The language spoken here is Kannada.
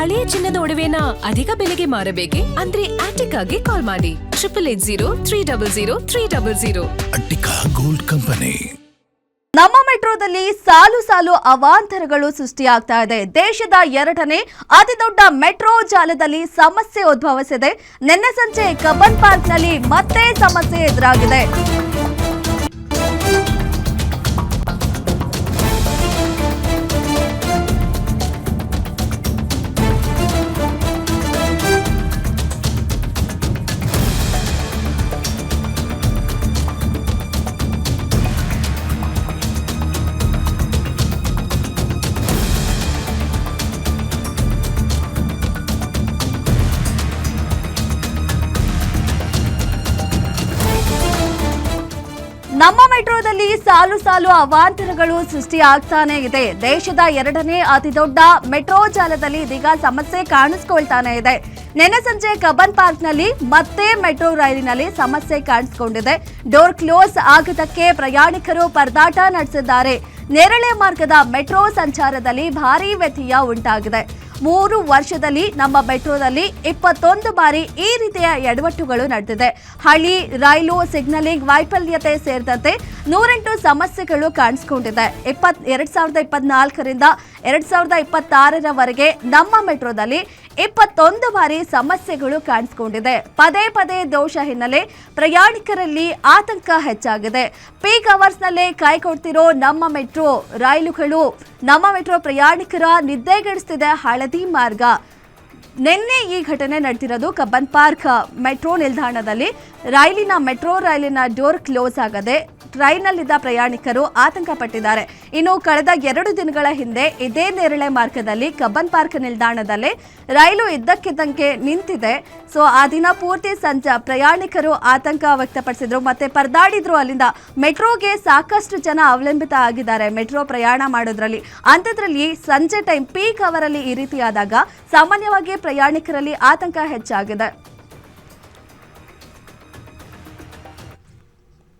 ಹಳೆಯ ಚಿನ್ನದ ಒಡವೆನ ಅಧಿಕ ಬೆಲೆಗೆ ಮಾರಬೇಕೆ? ಅಂದ್ರೆ ಆಟಿಕಾಗೆ ಕಾಲ್ ಮಾಡಿ 8880 ಅಟ್ಟಿಕಾ ಗೋಲ್ಡ್ ಕಂಪನಿ. ನಮ್ಮ ಮೆಟ್ರೋದಲ್ಲಿ ಸಾಲು ಸಾಲು ಅವಾಂತರಗಳು ಸೃಷ್ಟಿಯಾಗ್ತಾ ಇದೆ. ದೇಶದ 2ನೇ ಅತಿ ದೊಡ್ಡ ಮೆಟ್ರೋ ಜಾಲದಲ್ಲಿ ಸಮಸ್ಯೆ ಉದ್ಭವಿಸಿದೆ. ನಿನ್ನೆ ಸಂಜೆ ಕಬ್ಬನ್ ಪಾರ್ಕ್ನಲ್ಲಿ ಮತ್ತೆ ಸಮಸ್ಯೆ ಎದುರಾಗಿದೆ. ನಮ್ಮ ಮೆಟ್ರೋದಲ್ಲಿ ಸಾಲು ಸಾಲು ಅವಾಂತರಗಳು ಸೃಷ್ಟಿಯಾಗ್ತಾನೆ ಇದೆ. ದೇಶದ 2ನೇ ಅತಿ ದೊಡ್ಡ ಮೆಟ್ರೋ ಜಾಲದಲ್ಲಿ ಇದೀಗ ಸಮಸ್ಯೆ ಕಾಣಿಸ್ಕೊಳ್ತಾನೆ ಇದೆ. ನಿನ್ನೆ ಸಂಜೆ ಕಬ್ಬನ್ ಪಾರ್ಕ್ನಲ್ಲಿ ಮತ್ತೆ ಮೆಟ್ರೋ ರೈಲಿನಲ್ಲಿ ಸಮಸ್ಯೆ ಕಾಣಿಸಿಕೊಂಡಿದೆ. ಡೋರ್ ಕ್ಲೋಸ್ ಆಗದಕ್ಕೆ ಪ್ರಯಾಣಿಕರು ಪರದಾಟ ನಡೆಸಿದ್ದಾರೆ. ನೇರಳೆ ಮಾರ್ಗದ ಮೆಟ್ರೋ ಸಂಚಾರದಲ್ಲಿ ಭಾರೀ ವ್ಯತ್ಯಯ ಉಂಟಾಗಿದೆ. 3 ವರ್ಷದಲ್ಲಿ ನಮ್ಮ ಮೆಟ್ರೋದಲ್ಲಿ 21 ಬಾರಿ ಈ ರೀತಿಯ ಎಡವಟ್ಟುಗಳು ನಡೆದಿದೆ. ಹಳಿ, ರೈಲು, ಸಿಗ್ನಲಿಂಗ್ ವೈಫಲ್ಯತೆ ಸೇರಿದಂತೆ 108 ಸಮಸ್ಯೆಗಳು ಕಾಣಿಸಿಕೊಂಡಿದೆ. 2024ರಿಂದ 2026ರವರೆಗೆ ನಮ್ಮ ಮೆಟ್ರೋದಲ್ಲಿ 21 ಬಾರಿ ಸಮಸ್ಯೆಗಳು ಕಾಣಿಸಿಕೊಂಡಿದೆ. ಪದೇ ಪದೇ ದೋಷ ಹಿನ್ನೆಲೆ ಪ್ರಯಾಣಿಕರಲ್ಲಿ ಆತಂಕ ಹೆಚ್ಚಾಗಿದೆ. ಪೀಕ್ ಅವರ್ಸ್ನಲ್ಲೇ ಕೈಕೊಡ್ತಿರೋ ನಮ್ಮ ಮೆಟ್ರೋ ರೈಲುಗಳು ನಮ್ಮ ಮೆಟ್ರೋ ಪ್ರಯಾಣಿಕರ ನಿದ್ದೆಗೆಡಿಸ್ತಿದೆ ಹಳದಿ ಮಾರ್ಗ. ನಿನ್ನೆ ಈ ಘಟನೆ ನಡೆದಿರೋದು ಕಬ್ಬನ್ ಪಾರ್ಕ್ ಮೆಟ್ರೋ ನಿಲ್ದಾಣದಲ್ಲಿ. ಮೆಟ್ರೋ ರೈಲಿನ ಡೋರ್ ಕ್ಲೋಸ್ ಆಗದೆ ಟ್ರೈನ್ನಲ್ಲಿದ್ದ ಪ್ರಯಾಣಿಕರು ಆತಂಕ ಪಟ್ಟಿದ್ದಾರೆ. ಇನ್ನು ಕಳೆದ 2 ದಿನಗಳ ಹಿಂದೆ ಇದೇ ನೇರಳೆ ಮಾರ್ಗದಲ್ಲಿ ಕಬ್ಬನ್ ಪಾರ್ಕ್ ನಿಲ್ದಾಣದಲ್ಲಿ ರೈಲು ಇದ್ದಕ್ಕಿದ್ದಂಗೆ ನಿಂತಿದೆ. ಸೊ ಆ ದಿನ ಪೂರ್ತಿ ಪ್ರಯಾಣಿಕರು ಆತಂಕ ವ್ಯಕ್ತಪಡಿಸಿದ್ರು, ಮತ್ತೆ ಪರದಾಡಿದ್ರು. ಅಲ್ಲಿಂದ ಮೆಟ್ರೋಗೆ ಸಾಕಷ್ಟು ಜನ ಅವಲಂಬಿತ ಆಗಿದ್ದಾರೆ ಮೆಟ್ರೋ ಪ್ರಯಾಣ ಮಾಡೋದ್ರಲ್ಲಿ. ಅಂಥದ್ರಲ್ಲಿ ಸಂಜೆ ಟೈಮ್ ಪೀಕ್ ಅವರಲ್ಲಿ ಈ ರೀತಿಯಾದಾಗ ಸಾಮಾನ್ಯವಾಗಿ ಪ್ರಯಾಣಿಕರಲ್ಲಿ ಆತಂಕ ಹೆಚ್ಚಾಗಿದೆ.